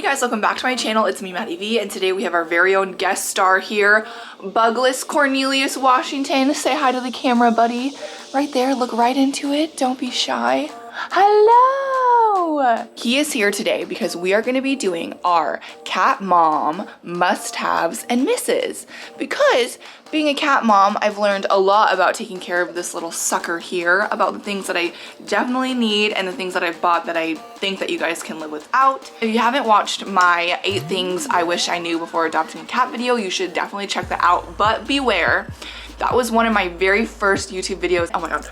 guys, welcome back to my channel. It's me, Maddie V, and today we have our very own guest star here, Bugless Cornelius Washington. Say hi to the camera, buddy. Right there, look right into it. Don't be shy. Hello! He is here today because we are going to be doing our cat mom must-haves and misses. Because being a cat mom, I've learned a lot about taking care of this little sucker here, about the things that I definitely need and the things that I've bought that I think that you guys can live without. If you haven't watched my 8 things I wish I knew before adopting a cat video, you should definitely check that out. But beware, that was one of my very first YouTube videos. Oh my god,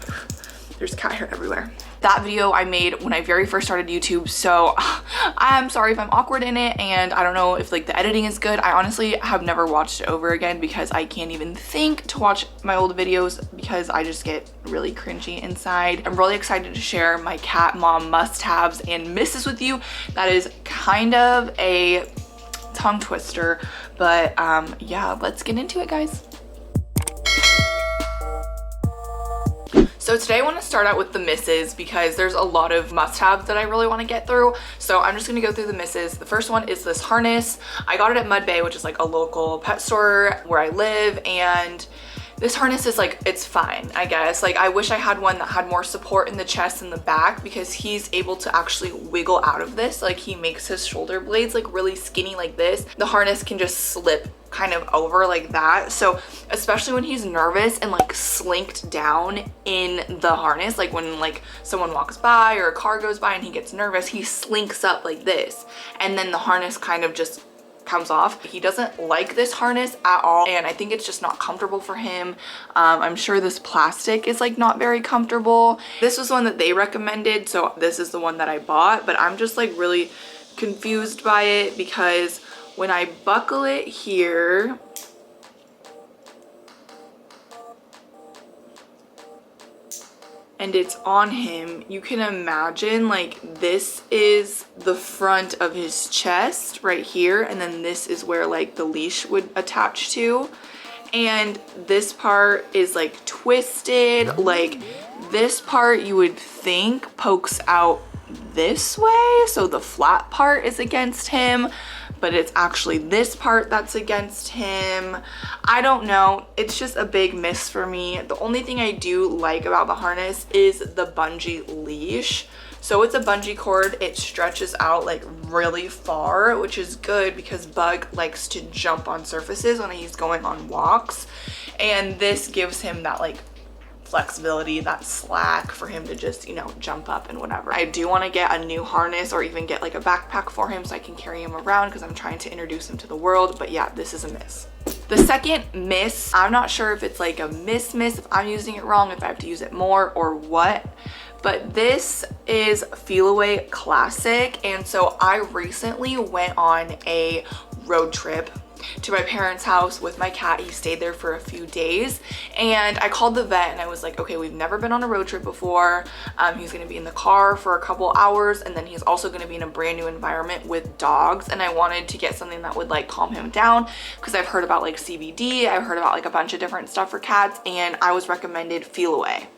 there's cat hair everywhere. That video I made when I very first started YouTube, so I'm sorry if I'm awkward in it, and I don't know if like the editing is good. I honestly have never watched it over again because I can't even think to watch my old videos because I just get really cringy inside. I'm really excited to share my cat mom must-haves and misses with you. That is kind of a tongue twister, but yeah, let's get into it, guys. So today I want to start out with the misses because there's a lot of must-haves that I really want to get through. So I'm just going to go through the misses. The first one is this harness. I got it at Mud Bay, which is like a local pet store where I live, and this harness is like, it's fine, I guess. Like, I wish I had one that had more support in the chest and the back because he's able to actually wiggle out of this. Like, he makes his shoulder blades like really skinny like this. The harness can just slip kind of over like that. So especially when he's nervous and like slinked down in the harness, like when like someone walks by or a car goes by and he gets nervous, he slinks up like this, and then the harness kind of just comes off. He doesn't like this harness at all, and I think it's just not comfortable for him. I'm sure this plastic is like not very comfortable. This was one that they recommended, so this is the one that I bought, but I'm just like really confused by it because when I buckle it here, and it's on him, you can imagine like this is the front of his chest right here, and then this is where like the leash would attach to, and this part is like twisted. Like this part you would think pokes out this way, so the flat part is against him, but it's actually this part that's against him. I don't know, it's just a big miss for me. The only thing I do like about the harness is the bungee leash. So it's a bungee cord, it stretches out like really far, which is good because Bug likes to jump on surfaces when he's going on walks, and this gives him that like flexibility, that slack for him to just, you know, jump up and whatever. I do want to get a new harness or even get like a backpack for him so I can carry him around because I'm trying to introduce him to the world. But yeah, this is a miss. The second miss, I'm not sure if it's like a miss, if I'm using it wrong, if I have to use it more or what, but this is FELIWAY Classic. And so I recently went on a road trip to my parents' house with my cat. He stayed there for a few days, and I called the vet and I was like, okay, we've never been on a road trip before. He's going to be in the car for a couple hours, and then he's also going to be in a brand new environment with dogs, and I wanted to get something that would like calm him down because I've heard about like CBD, I've heard about like a bunch of different stuff for cats, and I was recommended FELIWAY.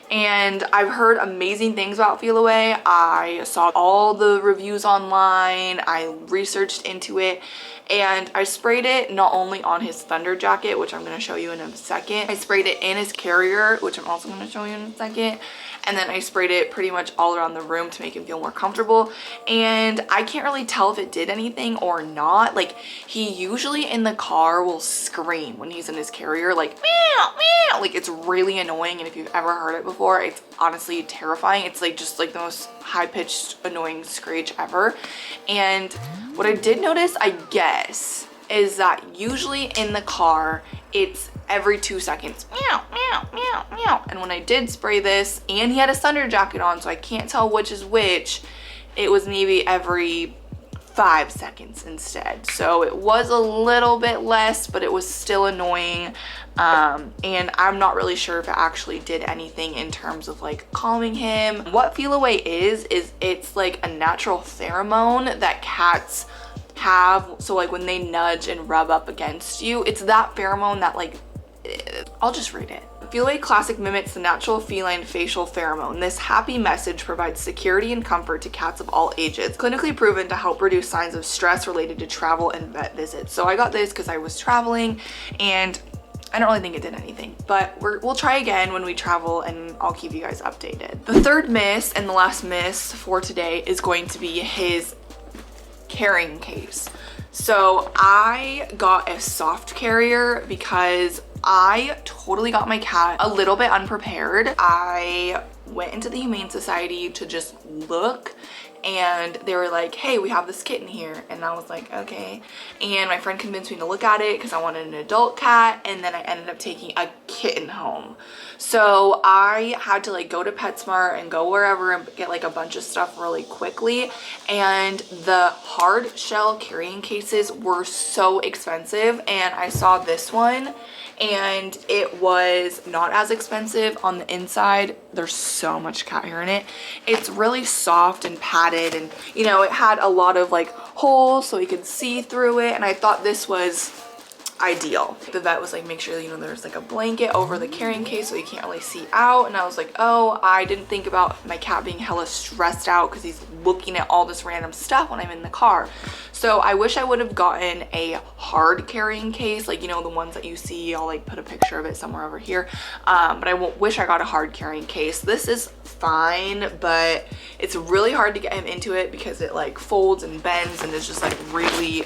And I've heard amazing things about FELIWAY. I saw all the reviews online, I researched into it, and I sprayed it not only on his thunder jacket, which I'm going to show you in a second. I sprayed it in his carrier, which I'm also going to show you in a second. And then I sprayed it pretty much all around the room to make him feel more comfortable. And I can't really tell if it did anything or not. Like, he usually in the car will scream when he's in his carrier, like meow, meow. Like, it's really annoying, and if you've ever heard it before, it's honestly terrifying. It's like just like the most high-pitched annoying screech ever. And what I did notice, I guess, is that usually in the car it's every 2 seconds, meow, meow, meow, meow. And when I did spray this, and he had a thunder jacket on, so I can't tell which is which, it was maybe every 5 seconds instead. So it was a little bit less, but it was still annoying. And I'm not really sure if it actually did anything in terms of like calming him. What FELIWAY is it's like a natural pheromone that cats have. So like when they nudge and rub up against you, it's that pheromone that like, I'll just read it. FELIWAY Classic mimics the natural feline facial pheromone. This happy message provides security and comfort to cats of all ages. Clinically proven to help reduce signs of stress related to travel and vet visits. So I got this because I was traveling and I don't really think it did anything, but we'll try again when we travel and I'll keep you guys updated. The third miss and the last miss for today is going to be his carrying case. So I got a soft carrier because I totally got my cat a little bit unprepared. I went into the Humane Society to just look and they were like, hey, we have this kitten here. And I was like, okay. And my friend convinced me to look at it because I wanted an adult cat. And then I ended up taking a kitten home. So I had to like go to PetSmart and go wherever and get like a bunch of stuff really quickly. And the hard shell carrying cases were so expensive. And I saw this one and it was not as expensive. On the inside, there's so much cat hair in it. It's really soft and padded, and you know, it had a lot of like holes so you could see through it, and I thought this was ideal. The vet was like, make sure, you know, there's like a blanket over the carrying case so you can't really see out. And I was like, oh, I didn't think about my cat being hella stressed out because he's looking at all this random stuff when I'm in the car. So I wish I would have gotten a hard carrying case, like, you know, the ones that you see. I'll like put a picture of it somewhere over here. But I wish I got a hard carrying case. This is fine, but it's really hard to get him into it because it like folds and bends and is just like really...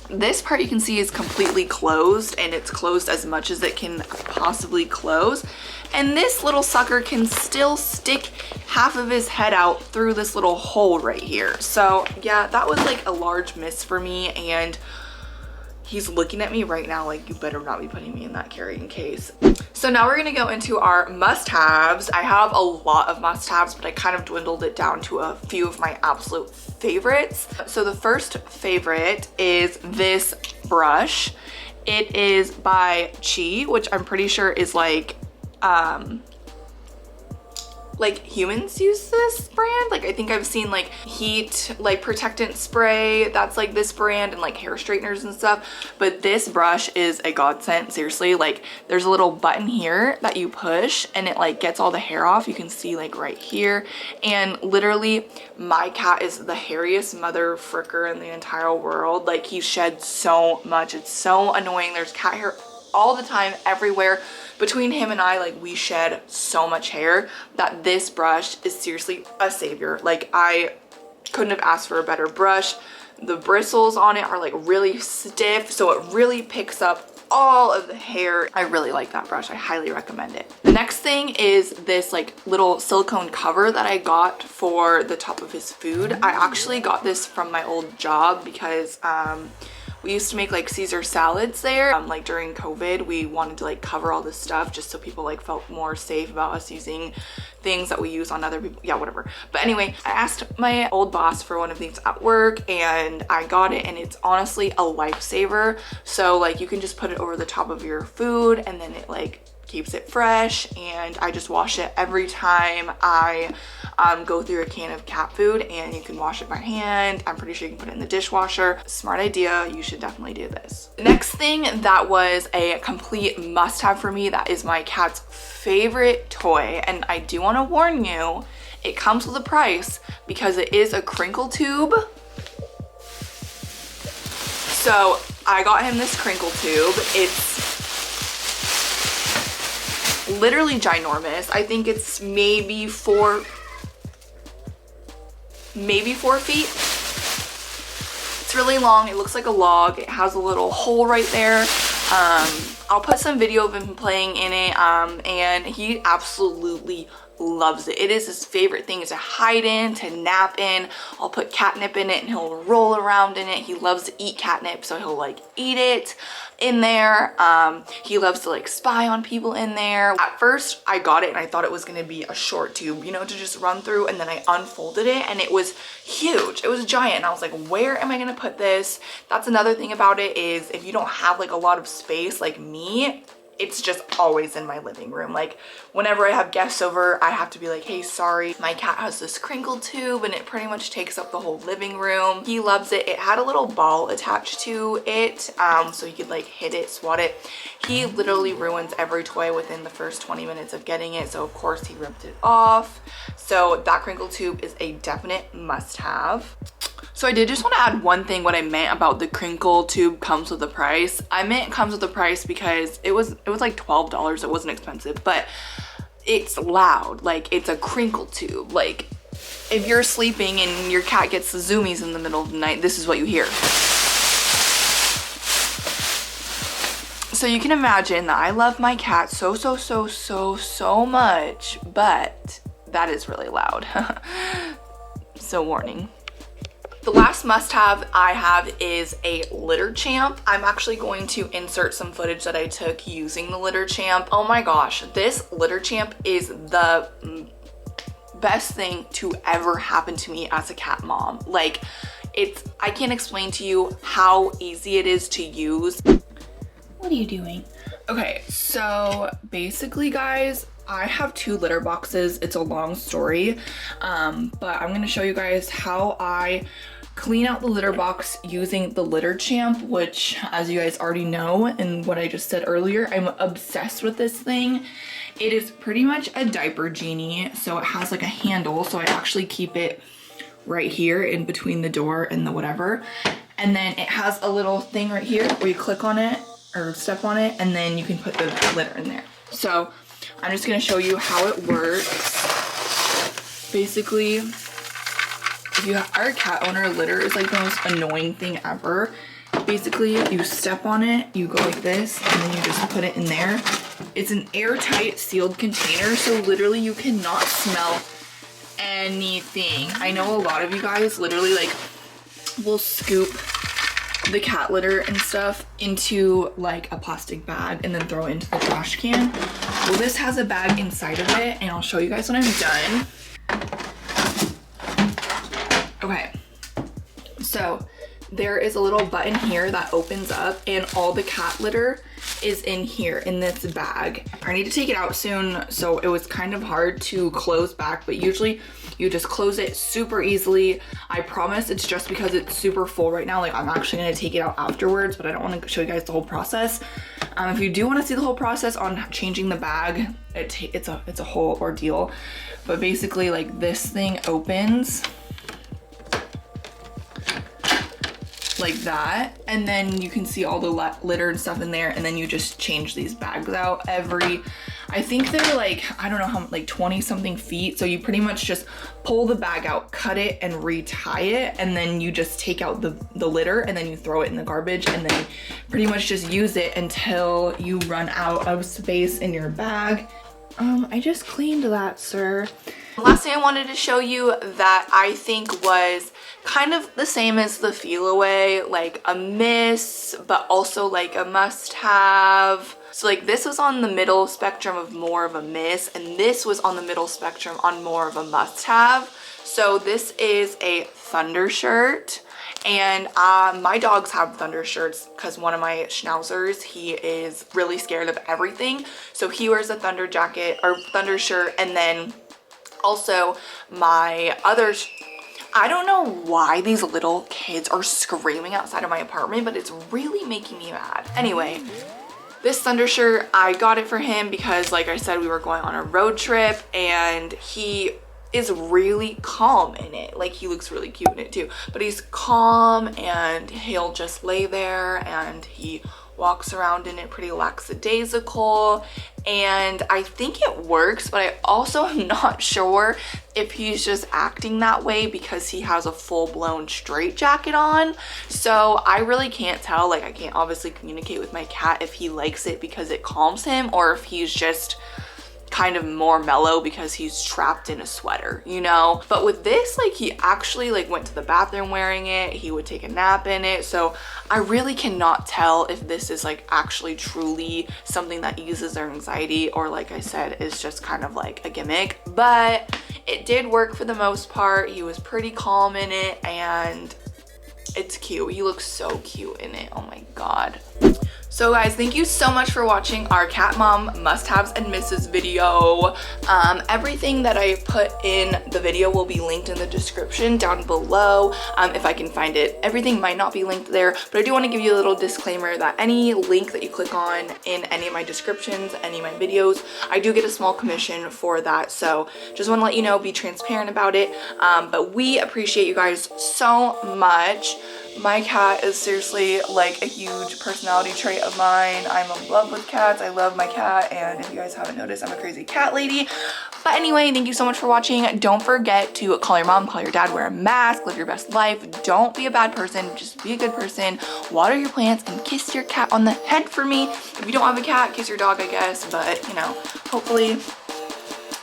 This part you can see is completely closed, and it's closed as much as it can possibly close. And this little sucker can still stick half of his head out through this little hole right here. So yeah, that was like a large miss for me, and he's looking at me right now like, you better not be putting me in that carrying case. So now we're gonna go into our must-haves. I have a lot of must-haves, but I kind of dwindled it down to a few of my absolute favorites. So the first favorite is this brush. It is by Chi, which I'm pretty sure is like humans use this brand. Like I think I've seen like heat like protectant spray that's like this brand, and like hair straighteners and stuff, but this brush is a godsend. Seriously, like there's a little button here that you push and it like gets all the hair off. You can see like right here, and literally my cat is the hairiest mother fricker in the entire world. Like he sheds so much, it's so annoying. There's cat hair all the time everywhere. Between him and I, like we shed so much hair that this brush is seriously a savior. Like I couldn't have asked for a better brush. The bristles on it are like really stiff, so it really picks up all of the hair. I really like that brush. I highly recommend it. The next thing is this like little silicone cover that I got for the top of his food. I actually got this from my old job because we used to make like Caesar salads there. Like during COVID, we wanted to like cover all this stuff just so people like felt more safe about us using things that we use on other people. Yeah, whatever. But anyway, I asked my old boss for one of these at work and I got it, and it's honestly a lifesaver. So like you can just put it over the top of your food and then it like keeps it fresh, and I just wash it every time I go through a can of cat food, and you can wash it by hand. I'm pretty sure you can put it in the dishwasher. Smart idea. You should definitely do this. The next thing that was a complete must-have for me, that is my cat's favorite toy, and I do want to warn you, it comes with a price because it is a crinkle tube. So I got him this crinkle tube. It's literally ginormous. I think it's maybe 4 feet. It's really long. It looks like a log. It has a little hole right there. I'll put some video of him playing in it, and he absolutely loves it. It is his favorite thing to hide in, to nap in. I'll put catnip in it and he'll roll around in it. He loves to eat catnip, so he'll like eat it in there. He loves to like spy on people in there. At first I got it and I thought it was gonna be a short tube, you know, to just run through, and then I unfolded it and it was huge. It was giant, and I was like, where am I gonna put this? That's another thing about it, is if you don't have like a lot of space like me, it's just always in my living room. Like whenever I have guests over, I have to be like, hey, sorry, my cat has this crinkle tube and it pretty much takes up the whole living room. He loves it. It had a little ball attached to it, so he could like hit it, swat it. He literally ruins every toy within the first 20 minutes of getting it, so of course he ripped it off. So that crinkle tube is a definite must-have. So I did just want to add one thing, what I meant about the crinkle tube comes with a price. I meant it comes with a price because it was like $12. It wasn't expensive, but it's loud. Like, it's a crinkle tube. Like, if you're sleeping and your cat gets the zoomies in the middle of the night, this is what you hear. So you can imagine that I love my cat so much, but that is really loud. So warning. The last must-have I have is a litter champ. I'm actually going to insert some footage that I took using the litter champ. Oh my gosh, this litter champ is the best thing to ever happen to me as a cat mom. Like, I can't explain to you how easy it is to use. What are you doing? Okay, so basically, guys, I have 2 litter boxes. It's a long story, but I'm gonna show you guys how I clean out the litter box using the litter champ, which, as you guys already know and what I just said earlier, I'm obsessed with this thing. It is pretty much a diaper genie, so it has like a handle, so I actually keep it right here in between the door and the whatever, and then it has a little thing right here where you click on it or step on it, and then you can put the litter in there. So I'm just gonna show you how it works. Basically, if you are a cat owner, litter is like the most annoying thing ever. Basically, you step on it, you go like this, and then you just put it in there. It's an airtight sealed container, so literally you cannot smell anything. I know a lot of you guys literally like will scoop the cat litter and stuff into like a plastic bag and then throw it into the trash can. Well, this has a bag inside of it, and I'll show you guys when I'm done. Okay, so there is a little button here that opens up, and all the cat litter is in here in this bag. I need to take it out soon, so it was kind of hard to close back, but usually you just close it super easily. I promise it's just because it's super full right now. Like, I'm actually gonna take it out afterwards, but I don't want to show you guys the whole process. If you do want to see the whole process on changing the bag, it's a whole ordeal. But basically, like, this thing opens like that, and then you can see all the litter and stuff in there, and then you just change these bags out I think they're like, I don't know how, like 20 something feet, so you pretty much just pull the bag out, cut it, and retie it, and then you just take out the litter, and then you throw it in the garbage, and then pretty much just use it until you run out of space in your bag. I just cleaned that, sir. The last thing I wanted to show you that I think was kind of the same as the FELIWAY, like a miss, but also like a must-have. So like this was on the middle spectrum of more of a miss, and this was on the middle spectrum on more of a must-have. So this is a thunder shirt. And my dogs have thunder shirts because one of my schnauzers, he is really scared of everything. So he wears a thunder jacket or thunder shirt, and then also my other, I don't know why these little kids are screaming outside of my apartment, but it's really making me mad. Anyway, this thunder shirt, I got it for him because, like I said, we were going on a road trip, and he is really calm in it. Like, he looks really cute in it too, but he's calm, and he'll just lay there, and he walks around in it pretty lackadaisical, and I think it works, but I also am not sure if he's just acting that way because he has a full-blown straight jacket on. So I really can't tell. Like, I can't obviously communicate with my cat if he likes it because it calms him, or if he's just kind of more mellow because he's trapped in a sweater, you know? But with this, like, he actually like went to the bathroom wearing it, he would take a nap in it, so I really cannot tell if this is like actually truly something that eases their anxiety, or, like I said, is just kind of like a gimmick. But it did work for the most part. He was pretty calm in it, and it's cute. He looks so cute in it. Oh my god. So guys, thank you so much for watching our cat mom must-haves and misses video. Everything that I put in the video will be linked in the description down below, if I can find it. Everything might not be linked there, but I do want to give you a little disclaimer that any link that you click on in any of my descriptions, any of my videos, I do get a small commission for that. So just want to let you know, be transparent about it. But we appreciate you guys so much. My cat is seriously like a huge personality trait of mine. I'm in love with cats. I love my cat, and if you guys haven't noticed, I'm a crazy cat lady. But anyway, thank you so much for watching. Don't forget to call your mom, call your dad, wear a mask, live your best life. Don't be a bad person, just be a good person. Water your plants and kiss your cat on the head for me. If you don't have a cat, kiss your dog, I guess. But you know, hopefully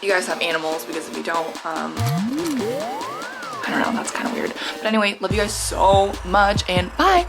you guys have animals, because if you don't, I don't know, that's kind of weird. But anyway, love you guys so much, and bye.